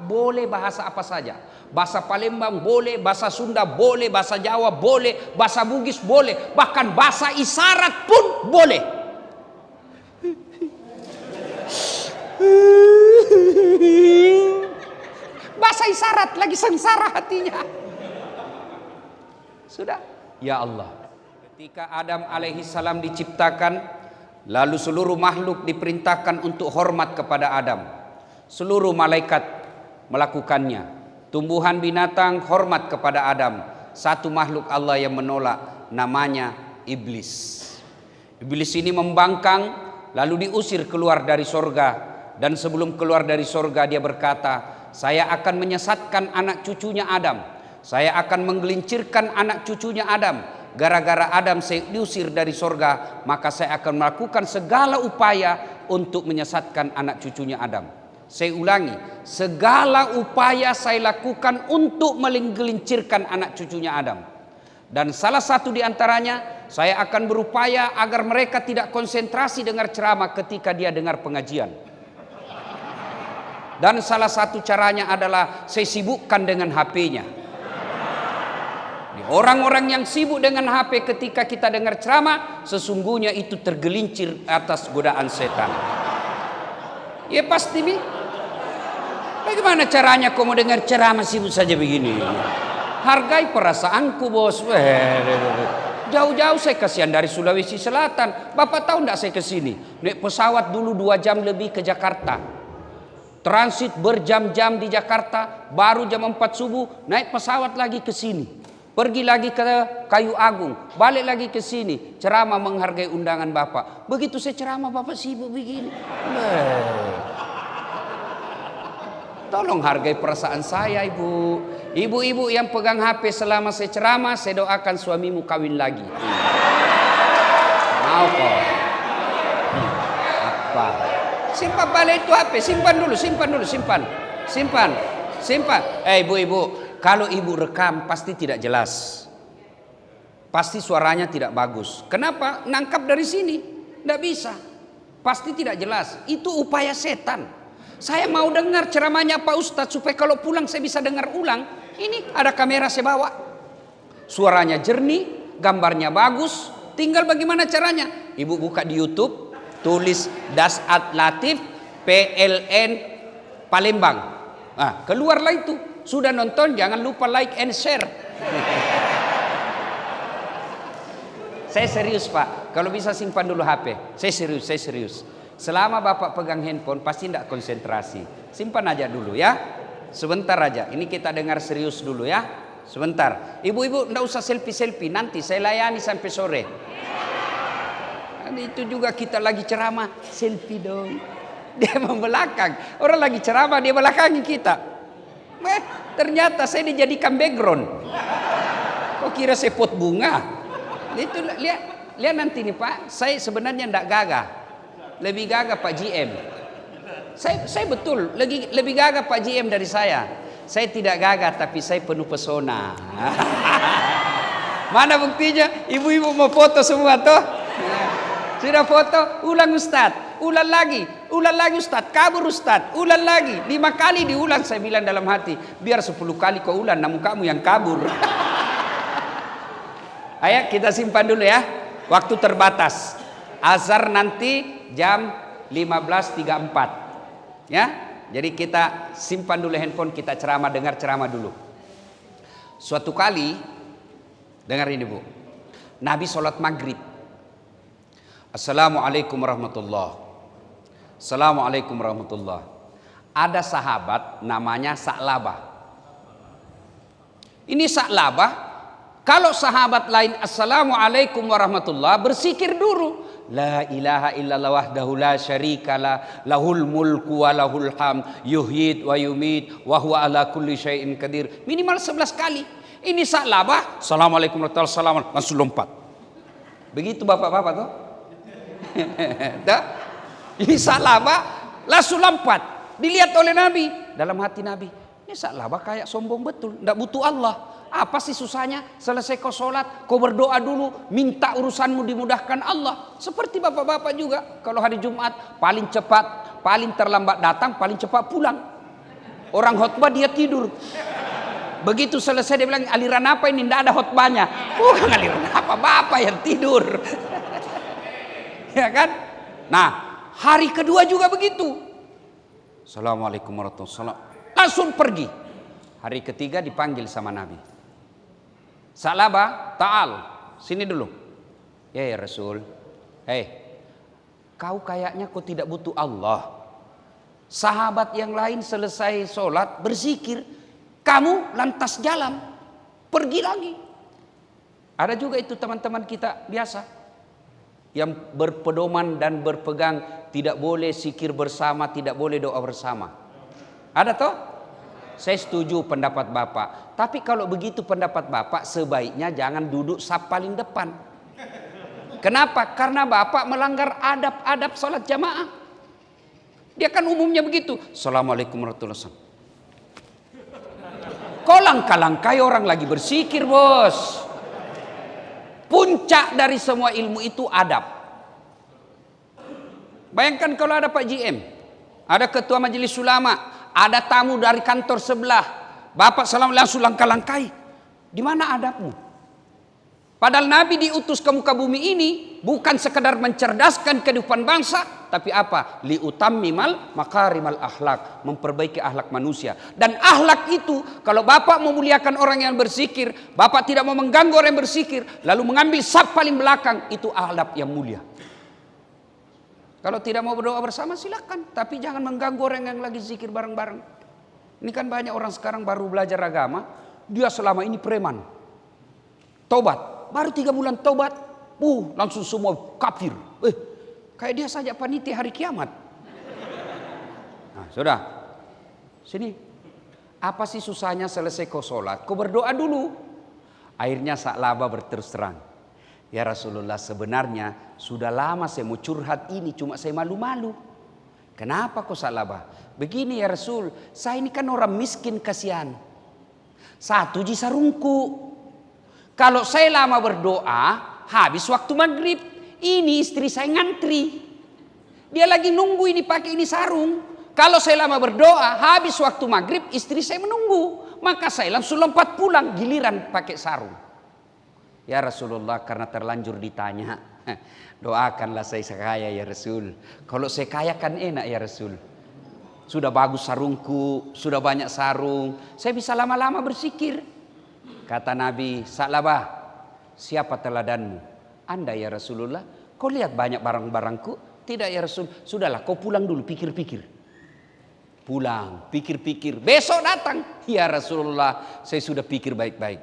boleh bahasa apa saja. Bahasa Palembang boleh, bahasa Sunda boleh, bahasa Jawa boleh, bahasa Bugis boleh, bahkan bahasa isyarat pun boleh. Bahasa isyarat lagi sengsara hatinya. Sudah, ya Allah. Ketika Adam alaihi salam diciptakan, lalu seluruh makhluk diperintahkan untuk hormat kepada Adam. Seluruh malaikat melakukannya. Tumbuhan binatang hormat kepada Adam. Satu makhluk Allah yang menolak, namanya iblis. Iblis ini membangkang lalu diusir keluar dari sorga. Dan sebelum keluar dari sorga dia berkata, saya akan menyesatkan anak cucunya Adam. Saya akan menggelincirkan anak cucunya Adam. Gara-gara Adam saya diusir dari sorga, maka saya akan melakukan segala upaya untuk menyesatkan anak cucunya Adam. Saya ulangi, segala upaya saya lakukan untuk menggelincirkan anak cucunya Adam. Dan salah satu di antaranya, saya akan berupaya agar mereka tidak konsentrasi dengar ceramah ketika dia dengar pengajian. Dan salah satu caranya adalah saya sibukkan dengan HP-nya. Orang-orang yang sibuk dengan HP ketika kita dengar ceramah, sesungguhnya itu tergelincir atas godaan setan. Ya pasti bi. Bagaimana caranya kau mau dengar ceramah sibuk saja begini? Hargai perasaanku bos. Jauh-jauh saya kasihan dari Sulawesi Selatan. Bapak tahu enggak saya ke sini? Naik pesawat dulu 2 jam lebih ke Jakarta. Transit berjam-jam di Jakarta, baru jam 4 subuh naik pesawat lagi ke sini. Pergi lagi ke Kayu Agung, balik lagi ke sini, ceramah menghargai undangan Bapak. Begitu saya ceramah Bapak sibuk begini. Tolong hargai perasaan saya Ibu. Ibu-ibu yang pegang HP selama saya ceramah, saya doakan suamimu kawin lagi. Mau kok? Apa? Simpan balik itu HP, simpan. Ibu-ibu, kalau ibu rekam pasti tidak jelas. Pasti suaranya tidak bagus. Kenapa? Nangkap dari sini, tidak bisa. Pasti tidak jelas. Itu upaya setan. Saya mau dengar ceramahnya Pak Ustadz supaya kalau pulang saya bisa dengar ulang. Ini ada kamera saya bawa. Suaranya jernih, gambarnya bagus. Tinggal bagaimana caranya? Ibu buka di YouTube, tulis Dasat Latif PLN Palembang. Nah, keluarlah itu. Sudah nonton jangan lupa like and share. Saya serius Pak. Kalau bisa simpan dulu HP. Saya serius. Selama Bapak pegang handphone pasti tidak konsentrasi. Simpan aja dulu ya. Sebentar aja. Ini kita dengar serius dulu ya. Sebentar. Ibu-ibu tidak usah selfie. Nanti saya layani sampai sore. Itu juga kita lagi ceramah. Selfie dong. Dia membelakang. Orang lagi ceramah dia belakangi kita. Ternyata saya dijadikan background. Kok kira saya pot bunga? Itu lihat nanti nih Pak. Saya sebenarnya tidak gagah. Lebih gagah Pak GM. Saya betul lebih gagah Pak GM dari saya. Saya tidak gagah tapi saya penuh pesona. Mana buktinya? Ibu-ibu mau foto semua toh? Sudah foto? Ulang Ustadz. Ulang lagi Ustadz. Kabur Ustadz. Ulang lagi. 5 kali diulang saya bilang dalam hati. Biar 10 kali kau ulang namun kamu yang kabur. Ayo kita simpan dulu ya. Waktu terbatas. Azhar nanti jam 15.34 ya. Jadi kita simpan dulu handphone, kita dengar ceramah dulu. Suatu kali dengar ini Bu, Nabi sholat maghrib. Assalamualaikum warahmatullah. Assalamualaikum warahmatullah. Ada sahabat namanya Sa'labah. Ini Sa'labah, kalau sahabat lain Assalamualaikum warahmatullah, bersikir dulu. La ilaha illallah wahdahu la syarikalah lahul mulku wa lahul hamd yuhyid wa yumit wa huwa ala kulli syai'in qadir. Minimal 11 kali. Ini Sa'labah, Assalamualaikum warahmatullahi wabarakatuh, langsung lompat. Begitu bapak-bapak tuh. Ini Sa'labah langsung lompat. Dilihat oleh Nabi. Dalam hati Nabi, ini Sa'labah kayak sombong betul, tidak butuh Allah. Apa sih susahnya? Selesai kau sholat, kau berdoa dulu, minta urusanmu dimudahkan Allah. Seperti bapak-bapak juga, kalau hari Jumat paling cepat, paling terlambat datang, paling cepat pulang. Orang khotbah dia tidur. Begitu selesai dia bilang, aliran apa ini? Tidak ada khotbahnya. Bukan aliran apa, bapak yang tidur. Ya kan? Nah, hari kedua juga begitu. Assalamualaikum warahmatullahi wabarakatuh. Langsung pergi. Hari ketiga dipanggil sama Nabi. Salaba, ta'al, sini dulu. Ya Rasul. Hei, kau kayaknya kau tidak butuh Allah. Sahabat yang lain selesai sholat berzikir, kamu lantas jalan, pergi lagi. Ada juga itu teman-teman kita biasa yang berpedoman dan berpegang tidak boleh zikir bersama, tidak boleh doa bersama. Ada toh? Saya setuju pendapat Bapak. Tapi kalau begitu pendapat Bapak, sebaiknya jangan duduk saf paling depan. Kenapa? Karena Bapak melanggar adab-adab sholat jamaah. Dia kan umumnya begitu. Assalamualaikum warahmatullahi wabarakatuh. Kau langkah-langkai orang lagi berzikir, bos. Puncak dari semua ilmu itu adab. Bayangkan kalau ada Pak GM, ada ketua majelis ulama, ada tamu dari kantor sebelah, Bapak salam langsung langkah-langkai. Di mana adabmu? Padahal Nabi diutus ke muka bumi ini bukan sekedar mencerdaskan kehidupan bangsa, tapi apa? Liutammimal makarimal akhlak, memperbaiki akhlak manusia. Dan akhlak itu, kalau Bapak memuliakan orang yang berzikir, Bapak tidak mau mengganggu orang yang berzikir, lalu mengambil saf paling belakang, itu akhlak yang mulia. Kalau tidak mau berdoa bersama silakan, tapi jangan mengganggu orang yang lagi zikir bareng-bareng. Ini kan banyak orang sekarang baru belajar agama, dia selama ini preman. Tobat. Baru 3 bulan taubat, langsung semua kafir. Kayak dia saja panitia hari kiamat. Nah, sudah. Sini. Apa sih susahnya selesai kau sholat? Kau berdoa dulu. Akhirnya Sa'labah berterus terang. Ya Rasulullah, sebenarnya sudah lama saya mau curhat ini, cuma saya malu-malu. Kenapa kau Sa'labah? Begini ya Rasul, saya ini kan orang miskin kasihan. 1 sarungku. Kalau saya lama berdoa, habis waktu maghrib, ini istri saya ngantri. Dia lagi nunggu ini pakai ini sarung. Kalau saya lama berdoa, habis waktu maghrib, istri saya menunggu. Maka saya langsung lompat pulang, giliran pakai sarung. Ya Rasulullah, karena terlanjur ditanya, doakanlah saya kaya ya Rasul. Kalau saya kaya kan enak ya Rasul. Sudah bagus sarungku, sudah banyak sarung, saya bisa lama-lama berzikir. Kata Nabi, Sa'labah, siapa teladanmu? Anda ya Rasulullah. Kau lihat banyak barang-barangku? Tidak ya Rasul. Sudahlah, kau pulang dulu, pikir-pikir. Pulang, pikir-pikir. Besok datang. Ya Rasulullah, saya sudah pikir baik-baik.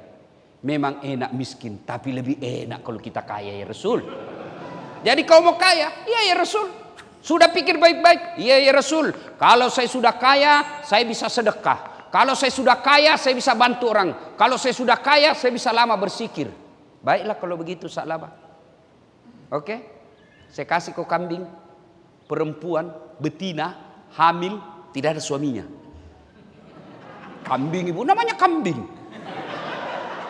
Memang enak miskin, tapi lebih enak kalau kita kaya ya Rasul. Jadi kau mau kaya? Iya ya Rasul. Sudah pikir baik-baik? Iya ya Rasul. Kalau saya sudah kaya, saya bisa sedekah. Kalau saya sudah kaya, saya bisa bantu orang. Kalau saya sudah kaya, saya bisa lama berzikir. Baiklah kalau begitu Sa'labah. Oke? Saya kasih kau kambing. Perempuan, betina, hamil, tidak ada suaminya. Kambing ibu, namanya kambing.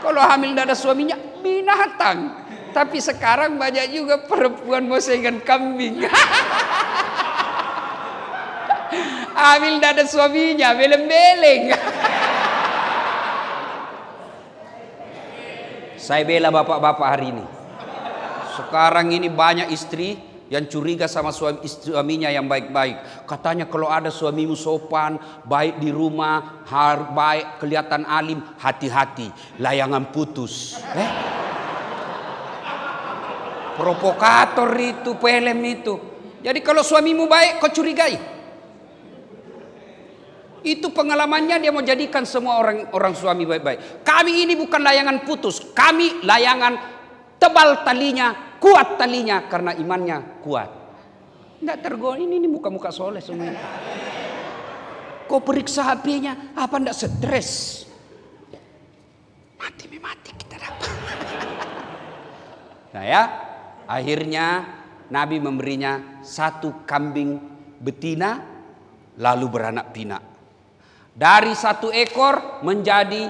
Kalau hamil tidak ada suaminya, binatang. Tapi sekarang banyak juga perempuan mau dengan kambing. Hamil tidak ada suaminya, beleng-beleng. Saya bela bapak-bapak hari ini. Sekarang ini banyak istri yang curiga sama suaminya yang baik-baik. Katanya kalau ada suamimu sopan, baik di rumah, baik, kelihatan alim, hati-hati, layangan putus. Provokator itu, pelem itu. Jadi kalau suamimu baik, kau curigai. Itu pengalamannya, dia mau jadikan semua orang suami baik-baik. Kami ini bukan layangan putus, kami layangan tebal talinya, kuat talinya karena imannya kuat. Enggak tergoda, ini muka-muka soleh semua. Kau periksa HP-nya, apa enggak stres? Mati kita dapat. Nah ya, akhirnya Nabi memberinya 1 kambing betina, lalu beranak pinak. Dari 1 ekor menjadi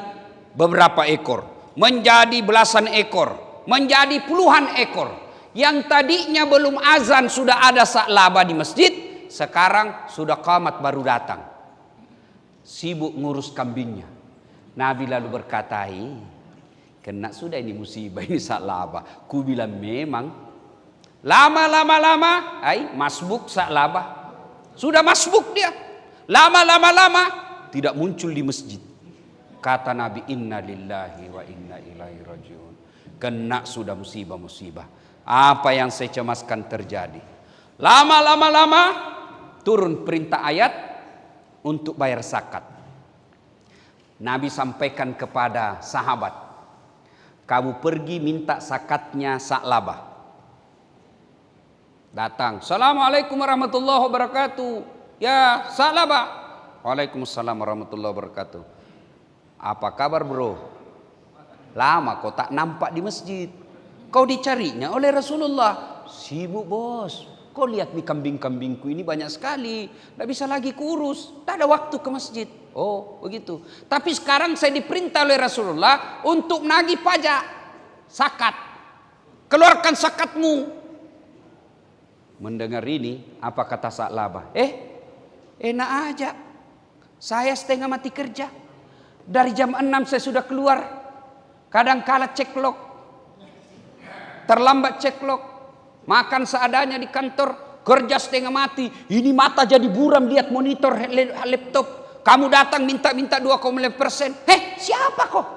beberapa ekor, menjadi belasan ekor, menjadi puluhan ekor. Yang tadinya belum azan sudah ada Sa'labah di masjid, sekarang sudah qamat baru datang. sibuk ngurus kambingnya. Nabi lalu berkata, kena sudah ini musibah, ini Sa'labah. Ku bilang memang lama, masbuk Sa'labah. Sudah masbuk dia. Lama tidak muncul di masjid. Kata Nabi, inna lillahi wa inna ilaihi rajiun. Kena sudah musibah. Apa yang saya cemaskan terjadi. Lama turun perintah ayat untuk bayar zakat. Nabi sampaikan kepada sahabat, kamu pergi minta zakatnya Sa'labah. Datang, assalamualaikum warahmatullahi wabarakatuh. Ya Sa'labah. Waalaikumsalam warahmatullahi wabarakatuh. Apa kabar bro? Lama kau tak nampak di masjid. Kau dicarinya oleh Rasulullah. Sibuk bos. Kau lihat nih kambing-kambingku ini banyak sekali. Tidak bisa lagi kurus. Tak ada waktu ke masjid. Oh begitu. Tapi sekarang saya diperintah oleh Rasulullah untuk menagih pajak. Zakat. Keluarkan zakatmu. Mendengar ini, apa kata Sa'labah? Enak aja. Saya setengah mati kerja. Dari jam 6 saya sudah keluar. Kadang kala ceklok. Terlambat ceklok. Makan seadanya di kantor. Kerja setengah mati. Ini mata jadi buram lihat monitor laptop. Kamu datang minta 2,5%. Siapa kok?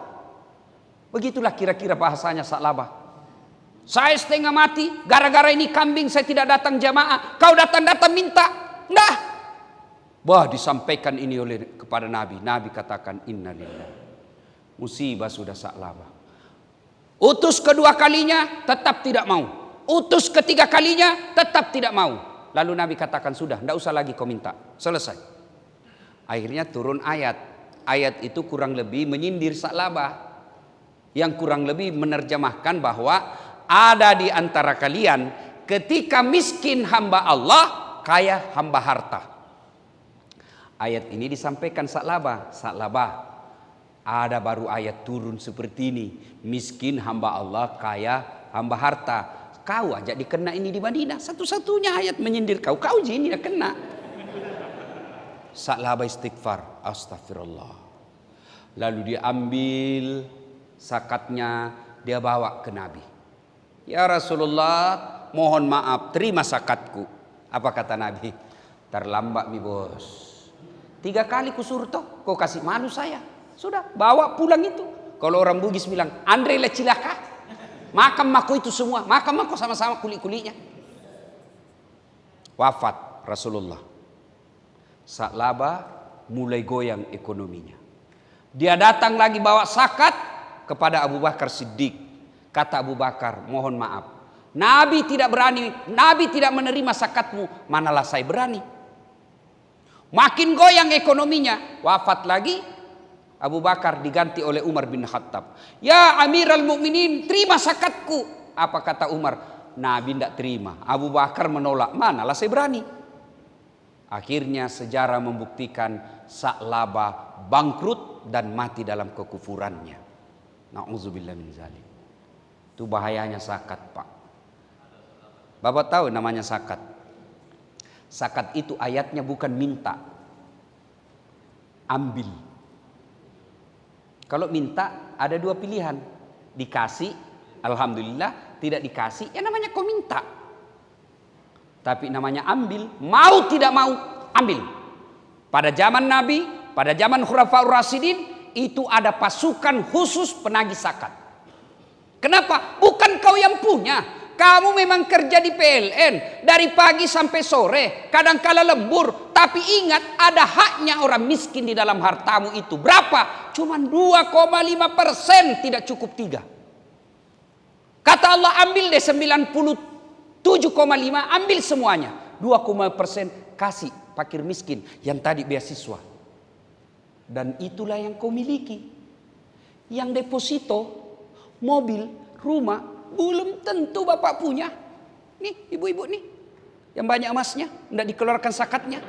Begitulah kira-kira bahasanya Sa'labah. Saya setengah mati. Gara-gara ini kambing saya tidak datang jamaah. Kau datang minta. Nggak. Wah, disampaikan ini kepada Nabi. Nabi katakan innalillahi. Musibah sudah Sa'labah. Utus kedua kalinya tetap tidak mau. Utus ketiga kalinya tetap tidak mau. Lalu Nabi katakan sudah, tidak usah lagi kau minta. Selesai. Akhirnya turun ayat. Ayat itu kurang lebih menyindir Sa'labah. Yang kurang lebih menerjemahkan bahwa ada di antara kalian ketika miskin hamba Allah, kaya hamba harta. Ayat ini disampaikan Sa'labah. Sa'labah, ada baru ayat turun seperti ini. Miskin hamba Allah, kaya hamba harta. Kau aja dikena ini di Madinah. Satu-satunya ayat menyindir kau. Kau ini dah kena. Sa'labah istighfar. Astagfirullah. Lalu dia ambil zakatnya. Dia bawa ke Nabi. Ya Rasulullah, mohon maaf, terima zakatku. Apa kata Nabi? Terlambat mi bos. 3 kali kusuruh toh, kau kasih malu saya. Sudah, bawa pulang itu. Kalau orang Bugis bilang, Andre lecilaka. Makan mako itu semua, makan mako sama-sama kulit-kulitnya. Wafat Rasulullah. Sa'labah mulai goyang ekonominya. Dia datang lagi bawa zakat kepada Abu Bakar Siddiq. Kata Abu Bakar, mohon maaf. Nabi tidak berani, Nabi tidak menerima zakatmu, manalah saya berani. Makin goyang ekonominya, wafat lagi. Abu Bakar diganti oleh Umar bin Khattab. Ya Amirul Mukminin, terima zakatku. Apa kata Umar? Nabi tidak terima. Abu Bakar menolak. Manalah saya berani. Akhirnya sejarah membuktikan Sa'labah bangkrut dan mati dalam kekufurannya. Na'udzubillah min zalik. Itu bahayanya zakat, Pak. Bapak tahu namanya zakat? Zakat itu ayatnya bukan minta. Ambil. Kalau minta ada 2 pilihan. Dikasih, alhamdulillah. Tidak dikasih, ya namanya kau minta. Tapi namanya ambil. Mau tidak mau, ambil. Pada zaman Nabi, pada zaman Khulafaur Rasyidin, itu ada pasukan khusus penagih zakat. Kenapa? Bukan kau yang punya. Kamu memang kerja di PLN dari pagi sampai sore, kadang-kala lembur, tapi ingat ada haknya orang miskin di dalam hartamu itu. Berapa? Cuman 2,5%, tidak cukup 3. Kata Allah, ambil deh 97,5, ambil semuanya. 2,5% kasih fakir miskin yang tadi beasiswa. Dan itulah yang kau miliki. Yang deposito, mobil, rumah, belum tentu bapak punya. Nih ibu-ibu nih, yang banyak emasnya, tidak dikeluarkan zakatnya.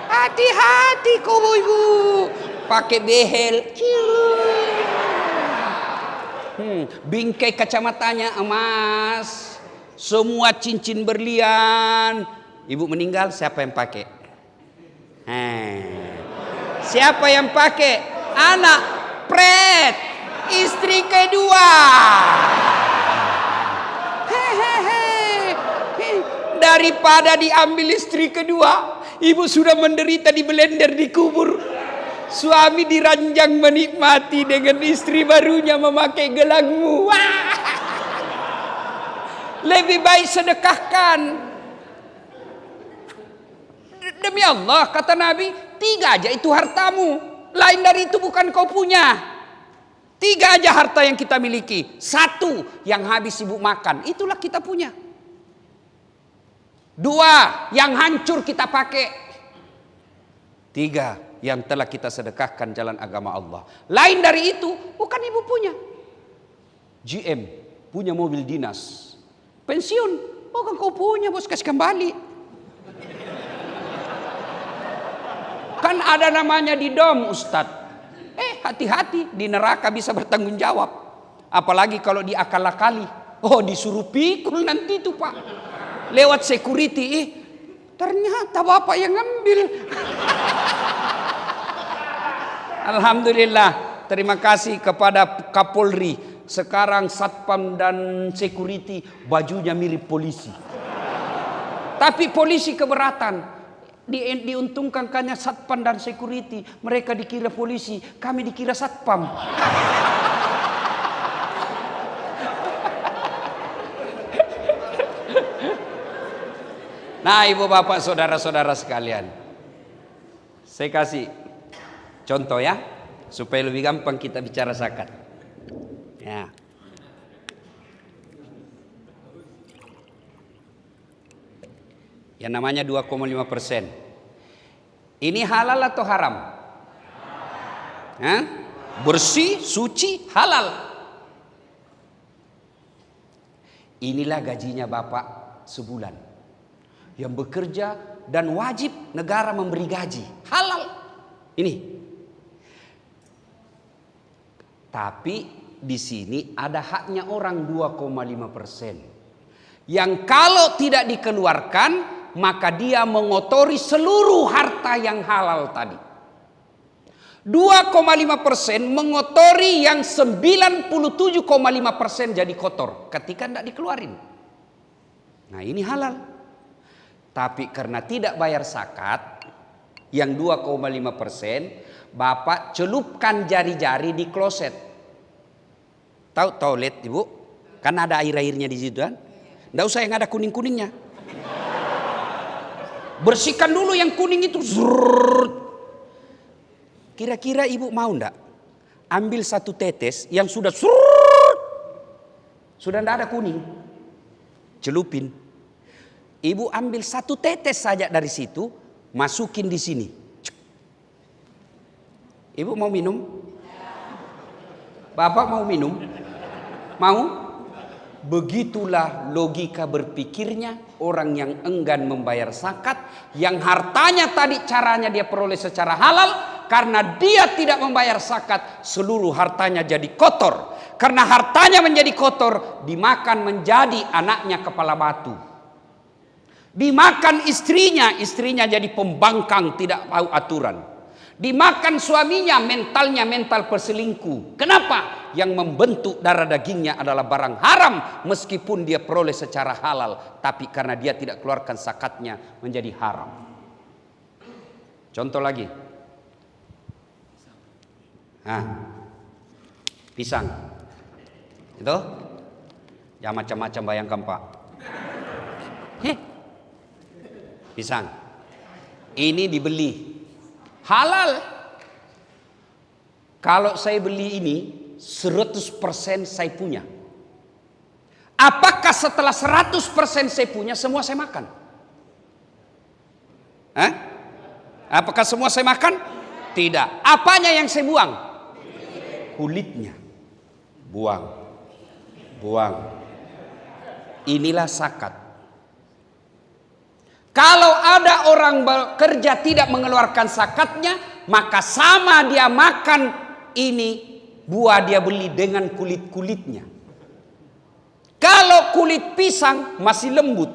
Hati-hati kau ibu, pakai behel. Bingkai kacamatanya emas, semua cincin berlian. Ibu meninggal, siapa yang pakai? Siapa yang pakai? Anak. Pret. Istri kedua. Daripada diambil istri kedua, ibu sudah menderita di blender dikubur. Suami diranjang menikmati dengan istri barunya memakai gelangmu. Lebih baik sedekahkan. Demi Allah, kata Nabi, 3 aja itu hartamu. Lain dari itu bukan kau punya. 3 aja harta yang kita miliki. 1 yang habis ibu makan, itulah kita punya. 2 yang hancur kita pakai. 3 yang telah kita sedekahkan jalan agama Allah. Lain dari itu bukan ibu punya. GM punya mobil dinas. Pensiun, bukan kau punya, bos, kasih kembali. Kan ada namanya di dom, Ustadz. Hati-hati, di neraka bisa bertanggung jawab. Apalagi kalau diakal-akali. Oh, disuruh pikul nanti itu, Pak. Lewat security, ternyata bapak yang ngambil. Alhamdulillah, terima kasih kepada Kapolri. Sekarang satpam dan security bajunya mirip polisi. Tapi polisi keberatan. Diuntungkan hanya satpam dan security. Mereka dikira polisi, kami dikira satpam. Nah, ibu bapak saudara-saudara sekalian, saya kasih contoh ya, supaya lebih gampang kita bicara zakat. Ya. Yang namanya 2,5%. Ini halal atau haram? Bersih, suci, halal. Inilah gajinya bapak sebulan. Yang bekerja dan wajib negara memberi gaji. Halal. Ini. Tapi di sini ada haknya orang 2,5%. Yang kalau tidak dikeluarkan, maka dia mengotori seluruh harta yang halal tadi. 2,5% mengotori yang 97,5% jadi kotor ketika tidak dikeluarin. Nah, ini halal. Tapi karena tidak bayar zakat yang 2,5%, bapak celupkan jari-jari di kloset. Tahu toilet, ibu? Kan ada air-airnya di situ kan? Nggak usah yang ada kuning-kuningnya. Bersihkan dulu yang kuning itu. Kira-kira ibu mau ndak ambil 1 tetes yang sudah sudah ndak ada kuning, celupin. Ibu ambil 1 tetes saja dari situ, masukin di sini. Ibu mau minum? Bapak mau minum? Mau? Begitulah logika berpikirnya orang yang enggan membayar zakat, yang hartanya tadi caranya dia peroleh secara halal. Karena dia tidak membayar zakat, seluruh hartanya jadi kotor. Karena hartanya menjadi kotor, dimakan menjadi anaknya kepala batu. Dimakan istrinya jadi pembangkang, tidak tahu aturan. Dimakan suaminya, mentalnya mental perselingkuh. Kenapa? Yang membentuk darah dagingnya adalah barang haram, meskipun dia peroleh secara halal, tapi karena dia tidak keluarkan zakatnya menjadi haram. Contoh lagi. Pisang. Itu? Ya macam-macam, bayangkan Pak. Pisang. Ini dibeli. Halal. Kalau saya beli ini 100% saya punya. Apakah setelah 100% saya punya semua saya makan? Apakah semua saya makan? Tidak. Apanya yang saya buang? Kulitnya. Buang. Inilah zakat. Kalau ada orang bekerja tidak mengeluarkan zakatnya, maka sama dia makan ini buah dia beli dengan kulit-kulitnya. Kalau kulit pisang masih lembut,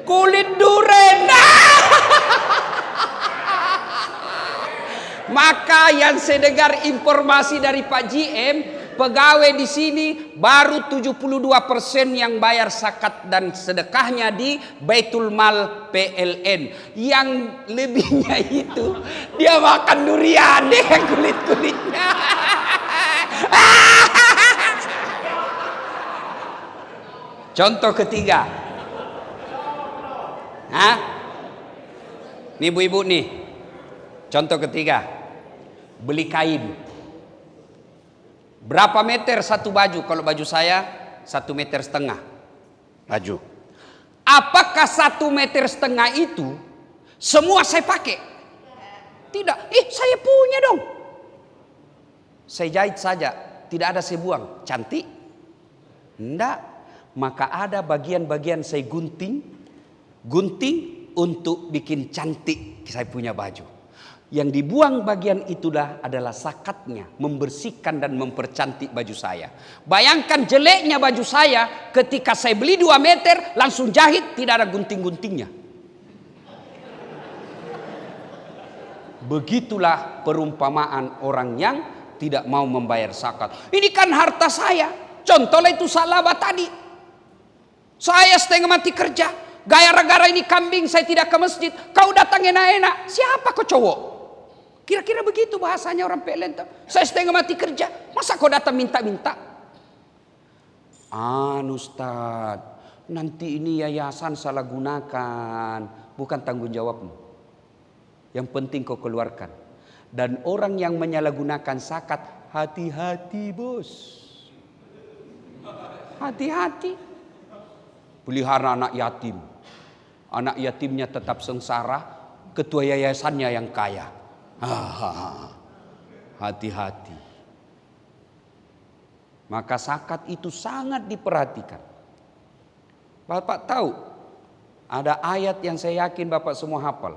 kulit duren Maka yang saya dengar informasi dari Pak GM, pegawai di sini baru 72% yang bayar zakat dan sedekahnya di Baitul Mal PLN. Yang lebihnya itu dia makan durian dengan kulit-kulitnya. Contoh ketiga. Hah? Nih ibu-ibu nih. Contoh ketiga. Beli kain. Berapa meter satu baju? Kalau baju saya 1,5 meter baju. Apakah 1,5 meter itu semua saya pakai? Tidak. Saya punya dong. Saya jahit saja, tidak ada saya buang. Cantik? Enggak. Maka ada bagian-bagian saya gunting untuk bikin cantik saya punya baju. Yang dibuang bagian itulah adalah zakatnya, membersihkan dan mempercantik baju saya. Bayangkan jeleknya baju saya ketika saya beli 2 meter langsung jahit, tidak ada gunting-guntingnya. Begitulah perumpamaan orang yang tidak mau membayar zakat. Ini kan harta saya. Contohnya itu salabah tadi. Saya setengah mati kerja. Gara-gara ini kambing saya tidak ke masjid. Kau datang enak-enak. Siapa kau cowok? Kira-kira begitu bahasanya orang PLN. Saya setengah mati kerja. Masa kau datang minta-minta? Ustaz, nanti ini yayasan salah gunakan. Bukan tanggung jawabmu. Yang penting kau keluarkan. Dan orang yang menyalahgunakan zakat, hati-hati bos. Hati-hati. Pelihara anak yatim. Anak yatimnya tetap sengsara. Ketua yayasannya yang kaya. Hati-hati. Maka zakat itu sangat diperhatikan. Bapak tahu ada ayat yang saya yakin Bapak semua hafal.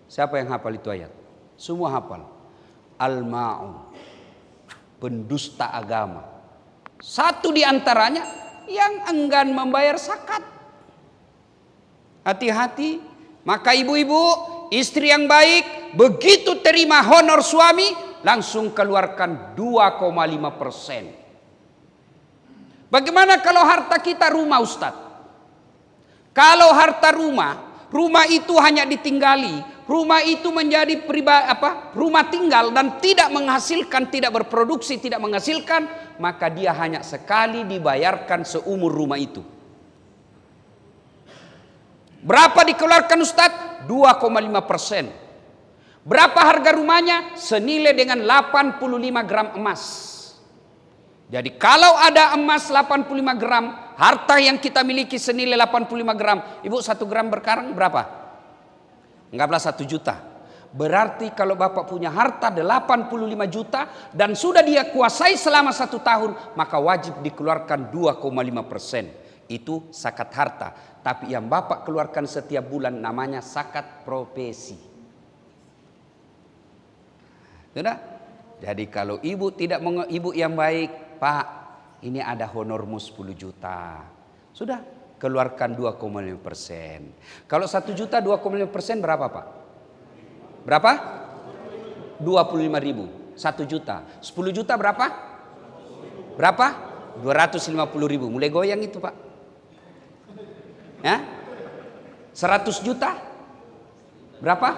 Siapa yang hafal itu ayat? Semua hafal. Al-Ma'un, pendusta agama. Satu di antaranya yang enggan membayar zakat. Hati-hati. Maka ibu-ibu, istri yang baik, begitu terima honor suami, langsung keluarkan 2,5%. Bagaimana kalau harta kita rumah, Ustaz? Kalau harta rumah itu hanya ditinggali, rumah itu menjadi rumah tinggal dan tidak menghasilkan, tidak berproduksi, tidak menghasilkan, maka dia hanya sekali dibayarkan seumur rumah itu. Berapa dikeluarkan Ustadz? 2,5%. Berapa harga rumahnya? Senilai dengan 85 gram emas. Jadi kalau ada emas 85 gram, harta yang kita miliki senilai 85 gram. Ibu 1 gram berkarang berapa? Anggaplah 1 juta. Berarti kalau Bapak punya harta 85 juta dan sudah dia kuasai selama 1 tahun, maka wajib dikeluarkan 2,5%. Itu zakat harta. Tapi yang Bapak keluarkan setiap bulan namanya zakat profesi. Sudah? Jadi kalau ibu tidak ibu yang baik, Pak, ini ada honormu 10 juta. Sudah, keluarkan 2,5%. Kalau 1 juta 2,5% berapa, Pak? Berapa? 25.000. 1 juta. 10 juta berapa? Berapa? 250.000. Mulai goyang itu, Pak. Ya? 100 juta? Berapa?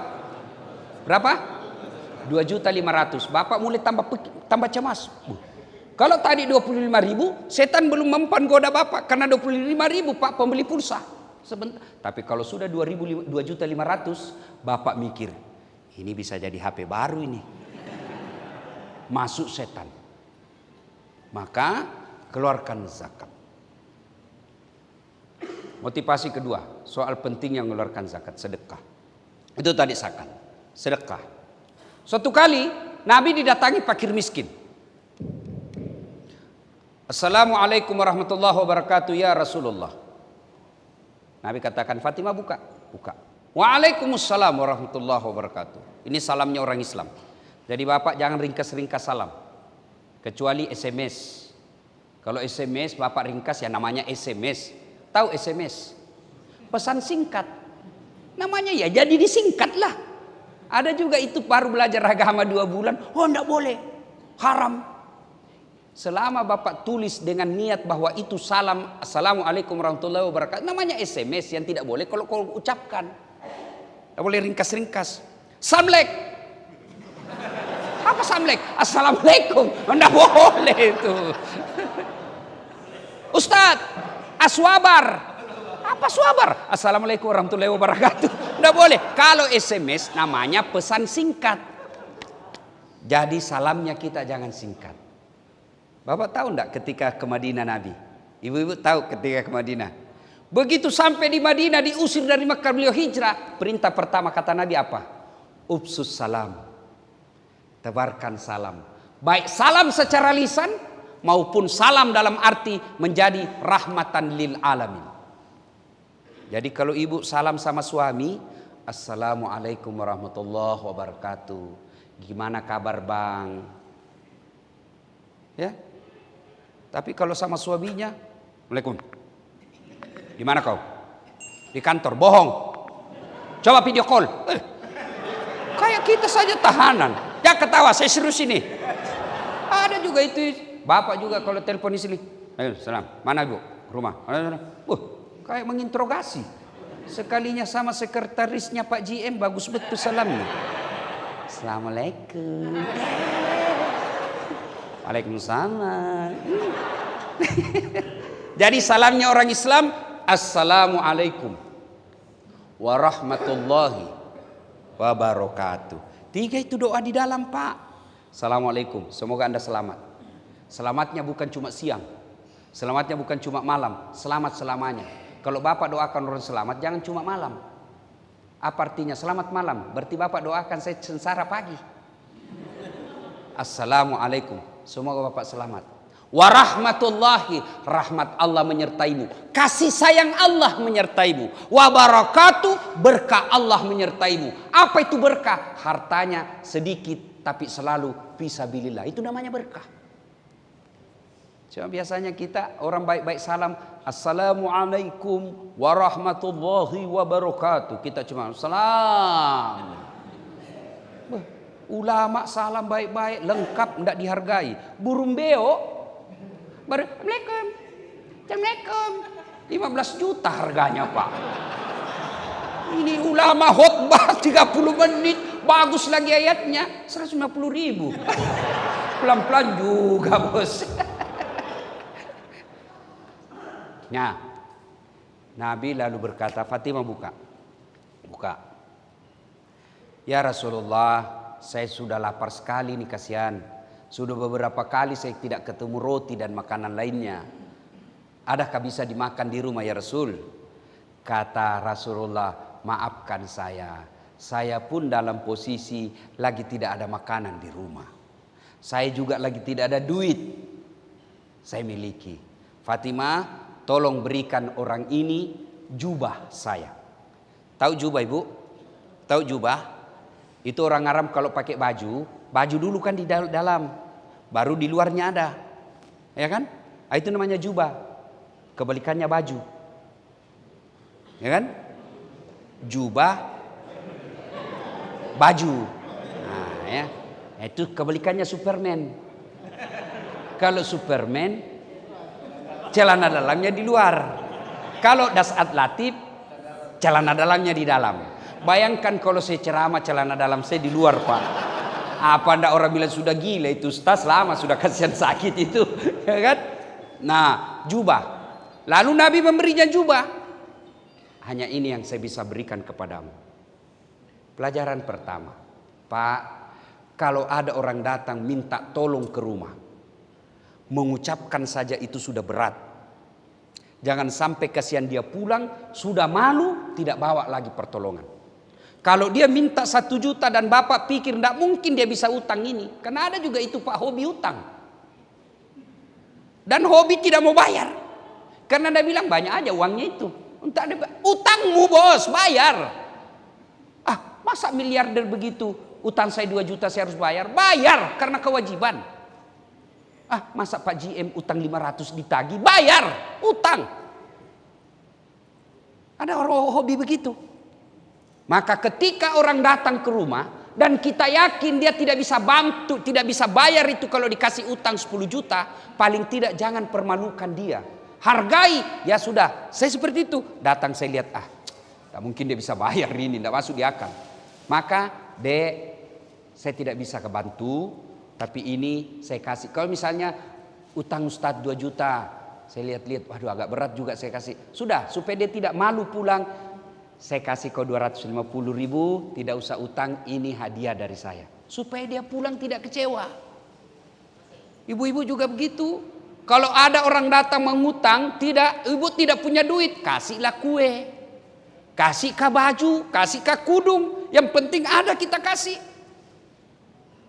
Berapa? 2.500.000. Bapak mulai tambah cemas. Kalau tadi 25.000, setan belum mempan goda Bapak karena 25.000 Pak pembeli pulsa. Sebentar. Tapi kalau sudah 2.500.000, Bapak mikir, ini bisa jadi HP baru ini. Masuk setan. Maka keluarkan zakat. Motivasi kedua, soal penting yang mengeluarkan zakat, sedekah. Itu tadi zakat, sedekah. Suatu kali Nabi didatangi fakir miskin. Assalamualaikum warahmatullahi wabarakatuh ya Rasulullah. Nabi katakan, Fatimah buka. Waalaikumsalam warahmatullahi wabarakatuh. Ini salamnya orang Islam. Jadi Bapak jangan ringkas-ringkas salam. Kecuali SMS. Kalau SMS Bapak ringkas ya namanya SMS. Tahu SMS? Pesan singkat. Namanya ya jadi disingkat lah. Ada juga itu baru belajar agama 2 bulan. Oh enggak boleh. Haram. Selama Bapak tulis dengan niat bahwa itu salam, assalamualaikum warahmatullahi wabarakatuh. Namanya SMS yang tidak boleh kalau kau ucapkan. Tidak boleh ringkas-ringkas. Samlek. Apa samlek? Assalamualaikum. Tidak boleh itu. Ustadz, aswabar. Apa swabar? Assalamualaikum warahmatullahi wabarakatuh. Tidak boleh. Kalau SMS namanya pesan singkat. Jadi salamnya kita jangan singkat. Bapak tahu enggak ketika ke Madinah Nabi? Ibu-ibu tahu ketika ke Madinah. Begitu sampai di Madinah diusir dari Mekah beliau hijrah. Perintah pertama kata Nabi apa? Upsus salam. Tebarkan salam. Baik salam secara lisan maupun salam dalam arti menjadi rahmatan lil alamin. Jadi kalau ibu salam sama suami, assalamualaikum warahmatullahi wabarakatuh. Gimana kabar bang? Ya. Tapi kalau sama suaminya, Assalamualaikum. Di mana kau? Di kantor. Bohong. Coba video call. Kayak kita saja tahanan. Ya ketawa, saya serius ini. Ada juga itu. Bapak juga kalau telepon di sini. Ayo, salam. Mana ibu? Rumah. Kayak menginterogasi. Sekalinya sama sekretarisnya Pak GM bagus betul salamnya. Assalamualaikum. Waalaikumsalam. Jadi salamnya orang Islam, assalamualaikum warahmatullahi wabarakatuh. 3 itu doa di dalam Pak. Assalamualaikum, semoga Anda selamat. Selamatnya bukan cuma siang, selamatnya bukan cuma malam, selamat selamanya. Kalau Bapak doakan orang selamat, jangan cuma malam. Apa artinya selamat malam? Berarti Bapak doakan saya sengsara pagi. Assalamualaikum, semoga Bapak selamat. Warahmatullahi, rahmat Allah menyertaimu. Kasih sayang Allah menyertaimu. Wabarakatuh, berkah Allah menyertaimu. Apa itu berkah? Hartanya sedikit tapi selalu fisabilillah. Itu namanya berkah. Cuma biasanya kita orang baik-baik salam, assalamualaikum warahmatullahi wabarakatuh. Kita cuma salam. Ulama salam baik-baik, lengkap, tidak dihargai. Burung beo, Assalamualaikum, Assalamualaikum. 15 juta harganya Pak. Ini ulama khotbah 30 menit, bagus lagi ayatnya, 150.000. Pelan-pelan juga bos. Nah, Nabi lalu berkata, Fatimah buka. Ya Rasulullah, saya sudah lapar sekali nih kasihan. Sudah beberapa kali saya tidak ketemu roti dan makanan lainnya. Adakah bisa dimakan di rumah ya Rasul? Kata Rasulullah, maafkan saya. Saya pun dalam posisi lagi tidak ada makanan di rumah. Saya juga lagi tidak ada duit. Saya miliki. Fatimah, tolong berikan orang ini jubah saya. Tahu jubah ibu? Tahu jubah? Itu orang Arab kalau pakai baju dulu kan di dalam, baru di luarnya ada, ya kan? Itu namanya jubah, kebalikannya baju, ya kan? Jubah, baju, nah ya, itu kebalikannya Superman. Kalau Superman, celana dalamnya di luar. Kalau Dasat Latif, celana dalamnya di dalam. Bayangkan kalau saya ceramah celana dalam saya di luar Pak. Apa ndak orang bilang sudah gila itu Ustaz, lama sudah kasihan sakit itu, ya kan? Nah, jubah. Lalu Nabi memberinya jubah. Hanya ini yang saya bisa berikan kepadamu. Pelajaran pertama, Pak, kalau ada orang datang minta tolong ke rumah, mengucapkan saja itu sudah berat. Jangan sampai kasihan dia pulang sudah malu tidak bawa lagi pertolongan. Kalau dia minta 1 juta dan bapak pikir tidak mungkin dia bisa utang ini. Karena ada juga itu Pak hobi utang. Dan hobi tidak mau bayar. Karena dia bilang banyak aja uangnya itu. Utangmu bos bayar. Masa miliarder begitu. Utang saya 2 juta saya harus bayar. Bayar karena kewajiban. Masa Pak GM utang 500 ditagih. Bayar utang. Ada orang hobi begitu. Maka ketika orang datang ke rumah dan kita yakin dia tidak bisa bantu, tidak bisa bayar itu kalau dikasih utang 10 juta, paling tidak jangan permalukan dia. Hargai, ya sudah, saya seperti itu. Datang saya lihat, tak mungkin dia bisa bayar ini, tidak masuk di akal. Maka, Dek, saya tidak bisa kebantu, tapi ini saya kasih. Kalau misalnya utang Ustadz 2 juta, saya lihat-lihat, waduh agak berat juga saya kasih. Sudah, supaya dia tidak malu pulang, saya kasih kau 250.000, tidak usah utang, ini hadiah dari saya. Supaya dia pulang tidak kecewa. Ibu-ibu juga begitu. Kalau ada orang datang mengutang, ibu tidak punya duit, kasihlah kue. Kasihkah baju, kasihkah kudung, yang penting ada kita kasih.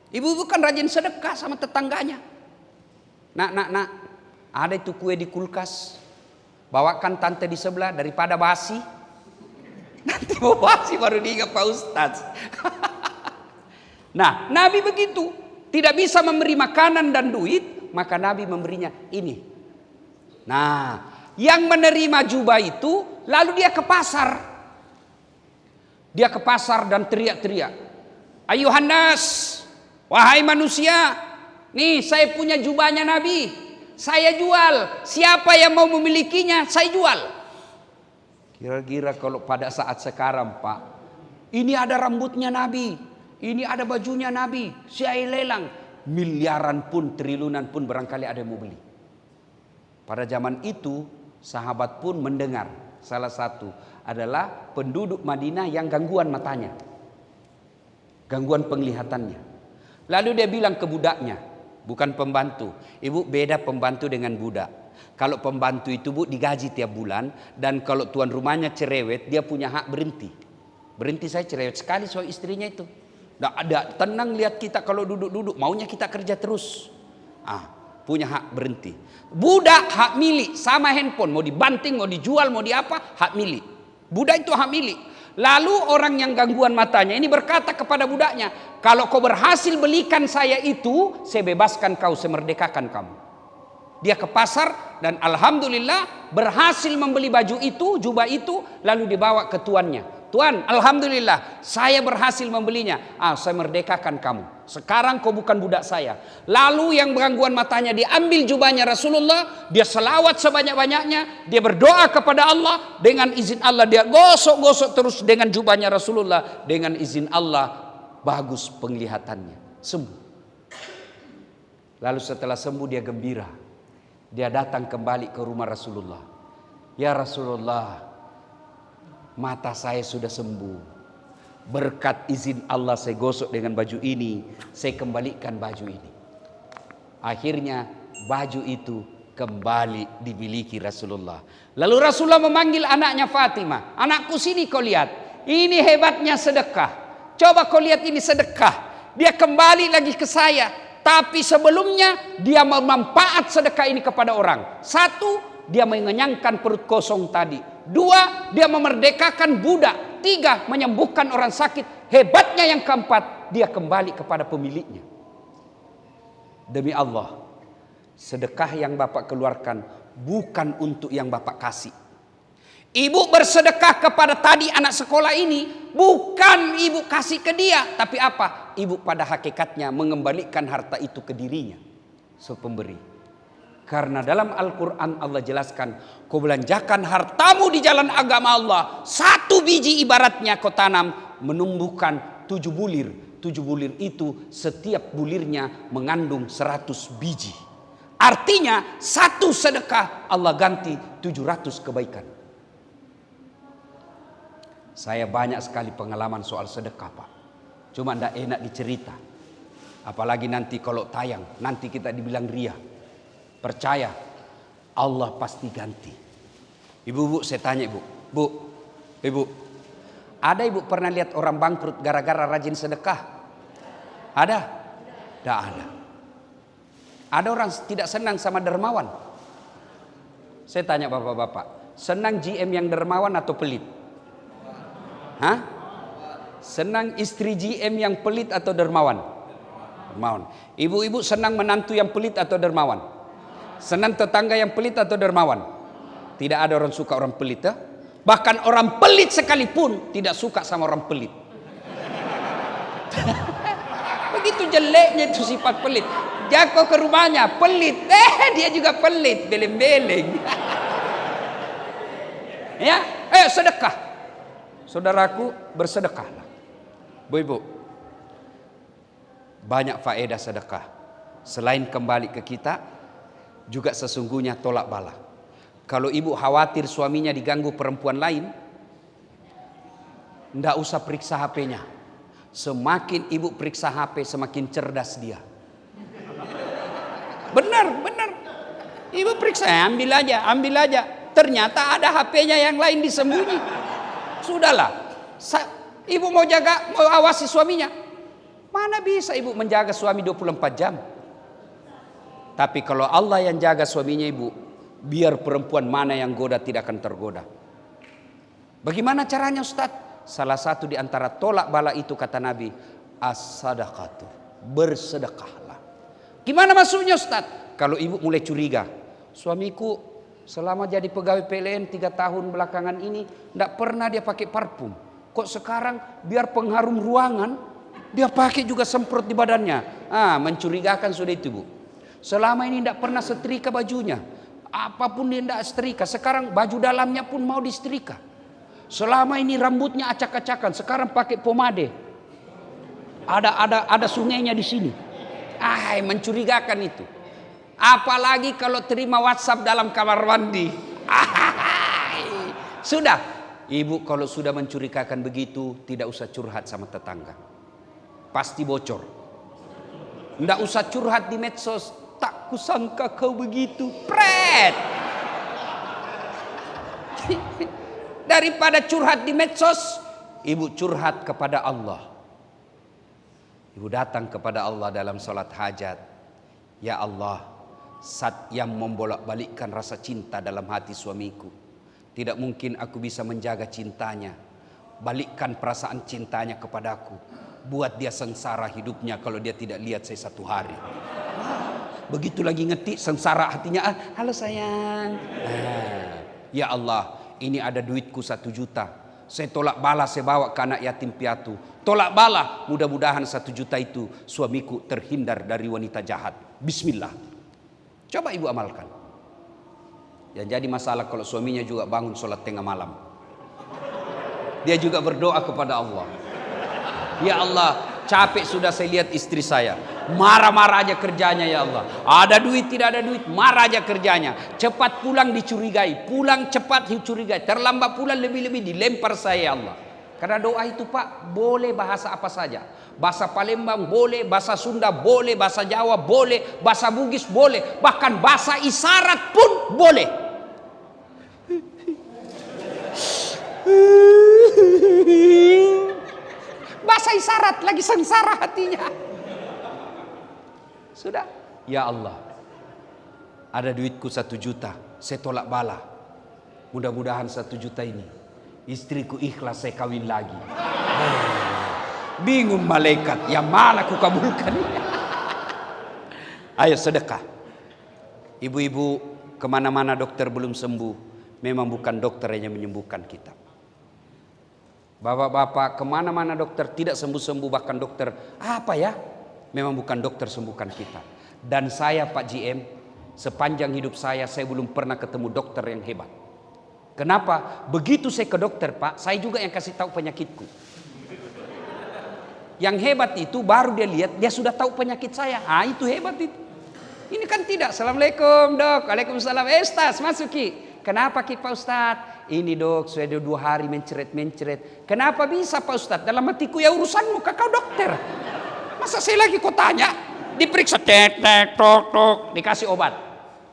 Ibu-ibu kan rajin sedekah sama tetangganya. Nak, ada itu kue di kulkas, bawakan tante di sebelah daripada basi. Nanti mau basi baru diingat Pak Ustadz. Nah, Nabi begitu, tidak bisa memberi makanan dan duit, maka Nabi memberinya ini. Nah, yang menerima jubah itu lalu dia ke pasar. Dia ke pasar dan teriak-teriak, "Ayuhan nas, wahai manusia, nih saya punya jubahnya Nabi, saya jual. Siapa yang mau memilikinya, saya jual." Kira-kira kalau pada saat sekarang, Pak, ini ada rambutnya Nabi, ini ada bajunya Nabi, saya lelang. Miliaran pun, triliunan pun barangkali ada yang mau beli. Pada zaman itu, sahabat pun mendengar. Salah satu adalah penduduk Madinah yang gangguan matanya, gangguan penglihatannya. Lalu dia bilang ke budaknya, bukan pembantu. Ibu, beda pembantu dengan budak. Kalau pembantu itu, Bu, digaji tiap bulan. Dan kalau tuan rumahnya cerewet, dia punya hak berhenti. Berhenti, saya cerewet sekali soal istrinya itu. Nggak ada, tenang lihat kita kalau duduk-duduk, maunya kita kerja terus. Punya hak berhenti. Budak hak milik, sama handphone, mau dibanting, mau dijual, mau diapa, hak milik. Budak itu hak milik. Lalu orang yang gangguan matanya ini berkata kepada budaknya, "Kalau kau berhasil belikan saya itu, saya bebaskan kau, saya merdekakan kamu." Dia ke pasar dan alhamdulillah berhasil membeli baju itu, jubah itu, lalu dibawa ke tuannya. "Tuan, alhamdulillah saya berhasil membelinya. Saya merdekakan kamu. Sekarang kau bukan budak saya." Lalu yang gangguan matanya diambil jubahnya Rasulullah, dia selawat sebanyak-banyaknya, dia berdoa kepada Allah, dengan izin Allah dia gosok-gosok terus dengan jubahnya Rasulullah, dengan izin Allah bagus penglihatannya, sembuh. Lalu setelah sembuh dia gembira. Dia datang kembali ke rumah Rasulullah. "Ya Rasulullah, mata saya sudah sembuh. Berkat izin Allah saya gosok dengan baju ini, saya kembalikan baju ini." Akhirnya baju itu kembali dimiliki Rasulullah. Lalu Rasulullah memanggil anaknya Fatimah, "Anakku, sini kau lihat. Ini hebatnya sedekah. Coba kau lihat ini sedekah. Dia kembali lagi ke saya. Tapi sebelumnya dia memanfaat sedekah ini kepada orang. 1, dia mengenyangkan perut kosong tadi. 2, dia memerdekakan budak. 3, menyembuhkan orang sakit. Hebatnya yang keempat, dia kembali kepada pemiliknya." Demi Allah, sedekah yang Bapak keluarkan bukan untuk yang Bapak kasih. Ibu bersedekah kepada tadi anak sekolah ini, bukan ibu kasih ke dia, tapi apa? Ibu pada hakikatnya mengembalikan harta itu ke dirinya, sepemberi. Karena dalam Al-Quran Allah jelaskan, kau belanjakan hartamu di jalan agama Allah, 1 biji ibaratnya kau tanam, menumbuhkan 7 bulir. 7 bulir itu setiap bulirnya mengandung 100 biji. Artinya 1 sedekah Allah ganti 700 kebaikan. Saya banyak sekali pengalaman soal sedekah, Pak. Cuma tidak enak dicerita. Apalagi nanti kalau tayang, nanti kita dibilang ria. Percaya, Allah pasti ganti. Ibu, saya tanya ibu. Ibu, ada ibu pernah lihat orang bangkrut gara-gara rajin sedekah? Ada? Tidak ada. Ada orang tidak senang sama dermawan? Saya tanya bapak-bapak, senang GM yang dermawan atau pelit? Senang istri GM yang pelit atau dermawan? Dermawan. Ibu-ibu senang menantu yang pelit atau dermawan? Senang tetangga yang pelit atau dermawan? Tidak ada orang suka orang pelit, ya? Bahkan orang pelit sekalipun tidak suka sama orang pelit. Begitu jeleknya itu sifat pelit. Jako ke rumahnya, pelit. Dia juga pelit, beleng-beleng. Ya, ayo sedekah. Saudaraku, bersedekahlah. Bu-ibu, banyak faedah sedekah. Selain kembali ke kita, juga sesungguhnya tolak bala. Kalau ibu khawatir suaminya diganggu perempuan lain, ndak usah periksa HP-nya. Semakin ibu periksa HP, semakin cerdas dia. Benar. Ibu periksa, ambil aja. Ternyata ada HP-nya yang lain disembunyi. Sudahlah. Ibu mau awasi suaminya. Mana bisa ibu menjaga suami 24 jam? Tapi kalau Allah yang jaga suaminya ibu, biar perempuan mana yang goda tidak akan tergoda. Bagaimana caranya Ustaz? Salah satu di antara tolak bala itu kata Nabi, as-sadaqatu, bersedekahlah. Gimana maksudnya Ustaz? Kalau ibu mulai curiga, suamiku selama jadi pegawai PLN 3 tahun belakangan ini tidak pernah dia pakai parfum. Kok sekarang biar pengharum ruangan dia pakai juga semprot di badannya. Mencurigakan sudah itu bu. Selama ini tidak pernah setrika bajunya. Apapun dia tidak setrika. Sekarang baju dalamnya pun mau disetrika. Selama ini rambutnya acak-acakan. Sekarang pakai pomade. Ada sungainya di sini. Mencurigakan itu. Apalagi kalau terima WhatsApp dalam kamar mandi. Sudah. Ibu kalau sudah mencurigakan begitu, tidak usah curhat sama tetangga. Pasti bocor. Tidak usah curhat di medsos. Tak kusangka kau begitu. Pret. Daripada curhat di medsos, ibu curhat kepada Allah. Ibu datang kepada Allah dalam salat hajat. Ya Allah, zat yang membolak-balikkan rasa cinta dalam hati suamiku. Tidak mungkin aku bisa menjaga cintanya. Balikkan perasaan cintanya kepadaku. Buat dia sengsara hidupnya kalau dia tidak lihat saya 1 hari. Begitu lagi ngetik sengsara hatinya. Halo sayang. Ya Allah, ini ada duitku 1 juta. Saya tolak bala, saya bawa ke anak yatim piatu. Tolak bala, mudah-mudahan 1 juta itu suamiku terhindar dari wanita jahat. Bismillah. Coba ibu amalkan. Yang jadi masalah kalau suaminya juga bangun sholat tengah malam. Dia juga berdoa kepada Allah. Ya Allah, capek sudah saya lihat istri saya. Marah-marah aja kerjanya ya Allah. Ada duit, tidak ada duit, marah aja kerjanya. Cepat pulang dicurigai. Pulang cepat dicurigai. Terlambat pulang lebih-lebih dilempar saya ya Allah. Karena doa itu Pak, boleh bahasa apa saja. Bahasa Palembang boleh, bahasa Sunda boleh, bahasa Jawa boleh, bahasa Bugis boleh. Bahkan bahasa isyarat pun boleh. Bahasa isyarat lagi sengsara hatinya. Sudah. Ya Allah, ada duitku 1 juta, saya tolak bala. Mudah-mudahan 1 juta ini istriku ikhlas saya kawin lagi. Bingung malaikat, yang mana ku kabulkan? Ayo sedekah. Ibu-ibu kemana-mana dokter belum sembuh, memang bukan dokter yang menyembuhkan kita. Bapak-bapak kemana-mana dokter tidak sembuh-sembuh, bahkan dokter memang bukan dokter sembuhkan kita. Dan saya Pak GM, sepanjang hidup saya belum pernah ketemu dokter yang hebat. Kenapa? Begitu saya ke dokter Pak, saya juga yang kasih tahu penyakitku. Yang hebat itu baru dia lihat, dia sudah tahu penyakit saya. Itu hebat itu. Ini kan tidak. Assalamualaikum dok. Waalaikumsalam. Ustaz masuki. Kenapa Pak Ustadz? Ini dok, sudah 2 hari mencret. Kenapa bisa Pak Ustadz? Dalam hatiku ya urusanmu, kau dokter. Masa saya lagi kau tanya? Diperiksa, tok, dikasih obat.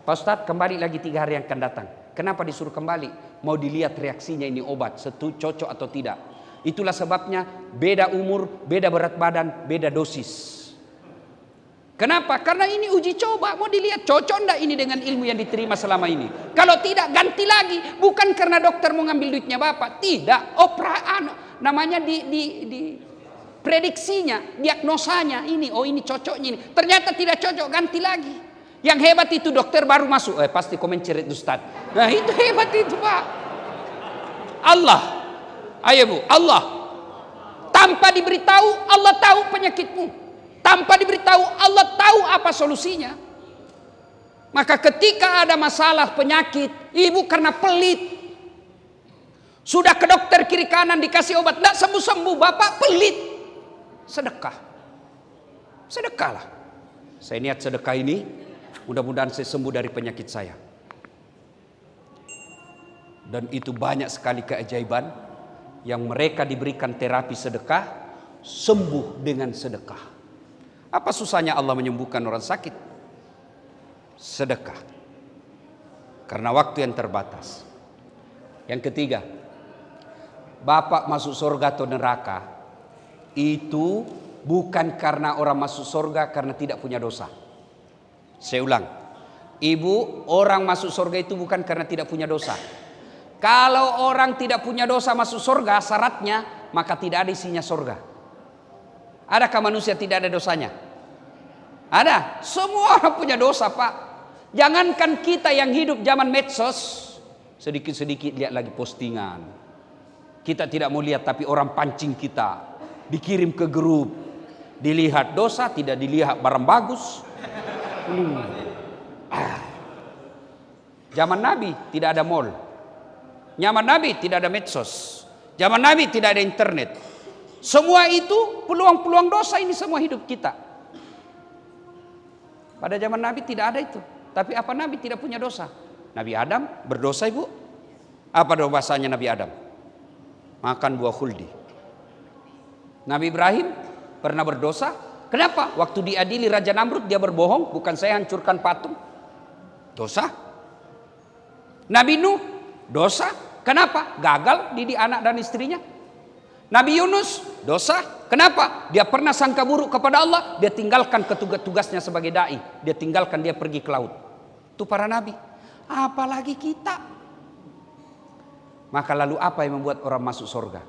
Pak Ustadz kembali lagi 3 hari yang akan datang. Kenapa disuruh kembali? Mau dilihat reaksinya ini obat, cocok atau tidak. Itulah sebabnya beda umur, beda berat badan, beda dosis. Kenapa? Karena ini uji coba, mau dilihat cocok enggak ini dengan ilmu yang diterima selama ini. Kalau tidak ganti lagi, bukan karena dokter mau ngambil duitnya Bapak, tidak. Namanya di prediksinya, diagnosanya ini, ini cocoknya ini. Ternyata tidak cocok, ganti lagi. Yang hebat itu dokter baru masuk, pasti komen cerit Ustaz. Nah itu hebat itu Pak. Allah. Ayo Bu, Allah. Tanpa diberitahu, Allah tahu penyakitmu. Tanpa diberitahu, Allah tahu apa solusinya. Maka ketika ada masalah penyakit, ibu karena pelit, sudah ke dokter kiri kanan dikasih obat, tidak sembuh-sembuh, bapak pelit, sedekah. Sedekahlah. Saya niat sedekah ini, mudah-mudahan saya sembuh dari penyakit saya. Dan itu banyak sekali keajaiban yang mereka diberikan terapi sedekah, sembuh dengan sedekah. Apa susahnya Allah menyembuhkan orang sakit? Sedekah. Karena waktu yang terbatas. Yang ketiga, bapak masuk surga atau neraka itu bukan karena orang masuk surga karena tidak punya dosa. Saya ulang, ibu, orang masuk surga itu bukan karena tidak punya dosa. Kalau orang tidak punya dosa masuk surga, syaratnya maka tidak ada isinya surga. Adakah manusia tidak ada dosanya? Ada. Semua orang punya dosa, Pak. Jangankan kita yang hidup zaman medsos, sedikit-sedikit lihat lagi postingan. Kita tidak mau lihat tapi orang pancing kita, dikirim ke grup, dilihat dosa, tidak dilihat barang bagus. Zaman Nabi tidak ada mall. Zaman Nabi tidak ada medsos. Zaman Nabi tidak ada internet. Semua itu peluang-peluang dosa ini semua hidup kita. Pada zaman Nabi tidak ada itu. Tapi apa Nabi tidak punya dosa? Nabi Adam berdosa, ibu. Apa dosanya Nabi Adam? Makan buah khuldi. Nabi Ibrahim pernah berdosa. Kenapa? Waktu diadili Raja Namrud dia berbohong. Bukan saya hancurkan patung. Dosa. Nabi Nuh dosa. Kenapa? Gagal didik anak dan istrinya. Nabi Yunus dosa. Kenapa? Dia pernah sangka buruk kepada Allah. Dia tinggalkan tugasnya sebagai da'i. Dia tinggalkan, dia pergi ke laut. Itu para nabi. Apalagi kita. Maka lalu apa yang membuat orang masuk surga?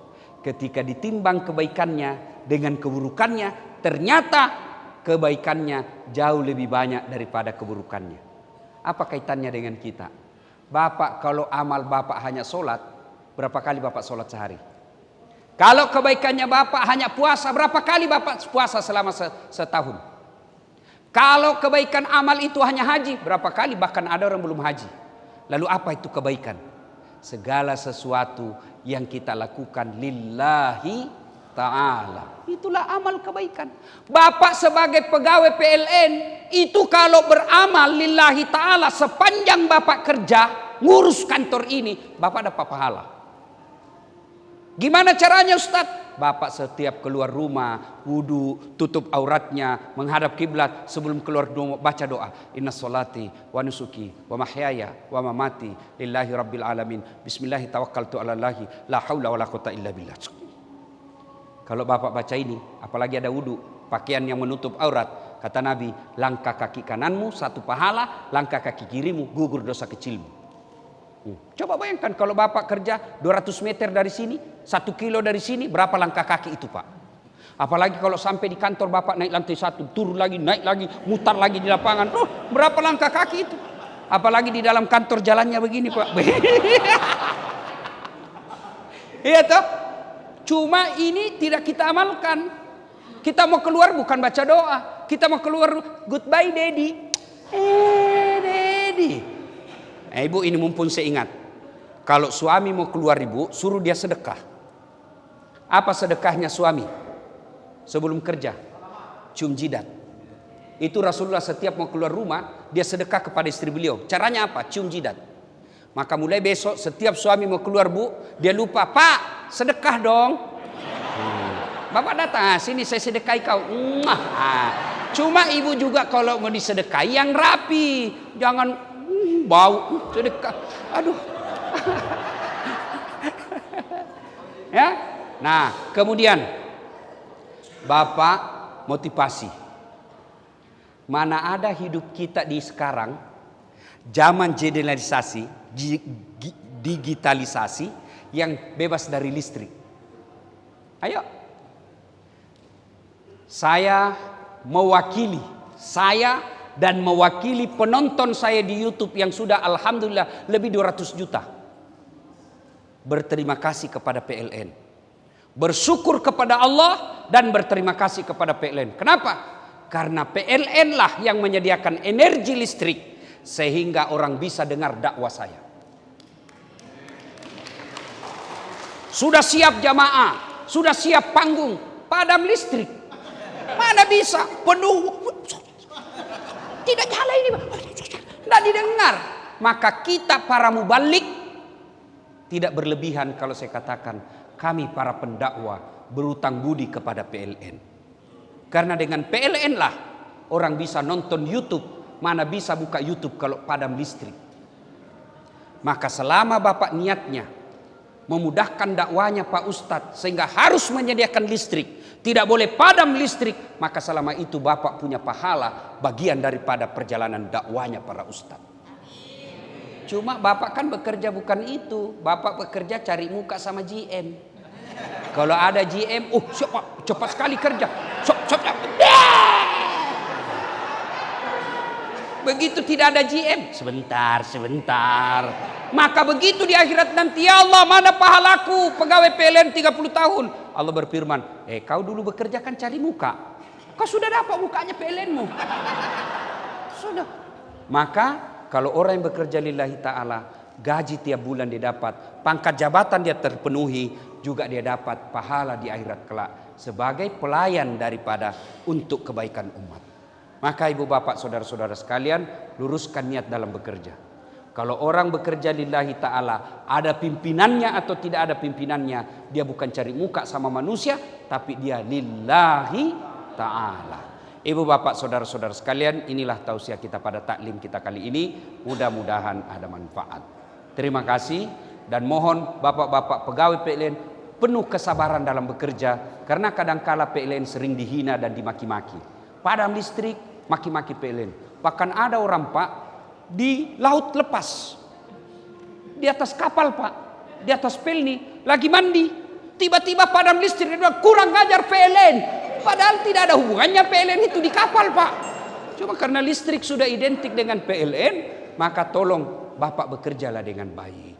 Ketika ditimbang kebaikannya dengan keburukannya, ternyata kebaikannya jauh lebih banyak daripada keburukannya. Apa kaitannya dengan kita? Bapak kalau amal bapak hanya sholat, berapa kali bapak sholat sehari? Kalau kebaikannya bapak hanya puasa, berapa kali bapak puasa selama setahun? Kalau kebaikan amal itu hanya haji, berapa kali bahkan ada orang belum haji? Lalu apa itu kebaikan? Segala sesuatu yang kita lakukan lillahi ta'ala, itulah amal kebaikan. Bapak sebagai pegawai PLN itu kalau beramal lillahi ta'ala, sepanjang bapak kerja ngurus kantor ini, bapak dapat pahala. Gimana caranya Ustaz? Bapak setiap keluar rumah, wudu, tutup auratnya, menghadap kiblat, sebelum keluar baca doa. Inna sholati wa nusuki wa mahyaya wa mamati lillahi rabbil alamin. Bismillahi tawakkaltu ala Allahi la haula wa la quwata illa billah. Kalau bapak baca ini, apalagi ada wudu, pakaian yang menutup aurat, kata Nabi, langkah kaki kananmu satu pahala, langkah kaki kirimu gugur dosa kecilmu. Coba bayangkan kalau bapak kerja 200 meter dari sini, 1 kilo dari sini, berapa langkah kaki itu Pak? Apalagi kalau sampai di kantor bapak naik lantai 1, turun lagi, naik lagi, mutar lagi di lapangan, berapa langkah kaki itu? Apalagi di dalam kantor jalannya begini Pak. Iya toh? Cuma ini tidak kita amalkan. Kita mau keluar bukan baca doa, kita mau keluar goodbye daddy. Daddy. Ibu ini mumpun saya ingat. Kalau suami mau keluar ibu, suruh dia sedekah. Apa sedekahnya suami? Sebelum kerja, cium jidat. Itu Rasulullah setiap mau keluar rumah, dia sedekah kepada istri beliau. Caranya apa? Cium jidat. Maka mulai besok setiap suami mau keluar bu, dia lupa, Pak sedekah dong. Bapak datang, sini saya sedekahi kau. Cuma ibu juga kalau mau disedekahi yang rapi, jangan bau sedekah. Aduh. Ya. Nah, kemudian Bapak motivasi. Mana ada hidup kita di sekarang zaman digitalisasi yang bebas dari listrik. Ayo. Saya mewakili dan mewakili penonton saya di YouTube yang sudah alhamdulillah lebih 200 juta. berterima kasih kepada PLN. Bersyukur kepada Allah dan berterima kasih kepada PLN. Kenapa? Karena PLN lah yang menyediakan energi listrik sehingga orang bisa dengar dakwah saya. Sudah siap jamaah, sudah siap panggung, padam listrik. Mana bisa penuh. Tidak nyala ini, tidak didengar. Maka kita para mubalik tidak berlebihan kalau saya katakan kami para pendakwah berutang budi kepada PLN. Karena dengan PLN lah orang bisa nonton YouTube, mana bisa buka YouTube kalau padam listrik. Maka selama Bapak niatnya memudahkan dakwanya Pak Ustadz sehingga harus menyediakan listrik, tidak boleh padam listrik, maka selama itu Bapak punya pahala bagian daripada perjalanan dakwanya para ustadz. Cuma Bapak kan bekerja bukan itu, Bapak bekerja cari muka sama GM. Kalau ada GM, cepat sekali kerja. Begitu tidak ada GM, sebentar. Maka begitu di akhirat nanti, ya Allah mana pahalaku pegawai PLN 30 tahun. Allah berfirman, kau dulu bekerja kan cari muka. Kau sudah dapat mukanya PLN-mu. Sudah. Maka kalau orang yang bekerja lillahi ta'ala, gaji tiap bulan dia dapat, pangkat jabatan dia terpenuhi, juga dia dapat pahala di akhirat kelak sebagai pelayan daripada untuk kebaikan umat. Maka ibu bapak saudara-saudara sekalian, luruskan niat dalam bekerja. Kalau orang bekerja lillahi ta'ala, ada pimpinannya atau tidak ada pimpinannya, dia bukan cari muka sama manusia, tapi dia lillahi ta'ala. Ibu bapak saudara-saudara sekalian, inilah tausiah kita pada taklim kita kali ini. Mudah-mudahan ada manfaat. Terima kasih dan mohon bapak-bapak pegawai PLN penuh kesabaran dalam bekerja, karena kadangkala PLN sering dihina dan dimaki-maki. Padam listrik, maki-maki PLN. Bahkan ada orang Pak di laut lepas, di atas kapal Pak, di atas pelni lagi mandi, tiba-tiba padam listrik, dia bilang kurang ngajar PLN. Padahal tidak ada hubungannya PLN itu di kapal Pak. Cuma karena listrik sudah identik dengan PLN, maka tolong Bapak bekerjalah dengan baik.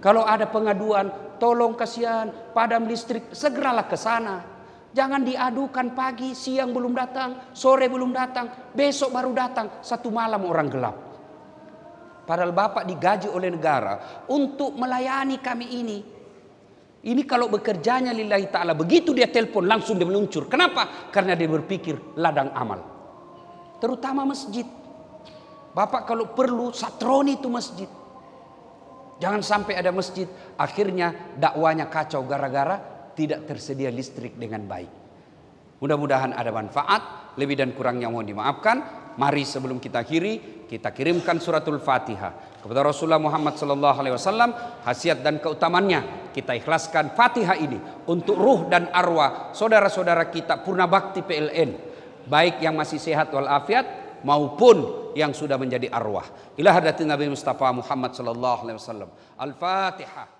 Kalau ada pengaduan, tolong kasihan padam listrik, segeralah ke sana. Jangan diadukan pagi, siang belum datang, sore belum datang, besok baru datang, satu malam orang gelap. Padahal Bapak digaji oleh negara untuk melayani kami ini. Ini kalau bekerjanya lillahi ta'ala, begitu dia telepon langsung dia meluncur. Kenapa? Karena dia berpikir ladang amal. Terutama masjid. Bapak kalau perlu satroni itu masjid. Jangan sampai ada masjid akhirnya dakwanya kacau gara-gara tidak tersedia listrik dengan baik. Mudah-mudahan ada manfaat. Lebih dan kurangnya mohon dimaafkan. Mari sebelum kita akhiri, kita kirimkan suratul Fatihah kepada Rasulullah Muhammad SAW. Khasiat dan keutamannya kita ikhlaskan Fatihah ini untuk ruh dan arwah saudara-saudara kita purna bakti PLN, baik yang masih sehat walafiat maupun yang sudah menjadi arwah. Ila hadratin Nabi Mustafa Muhammad SAW. Al-Fatihah.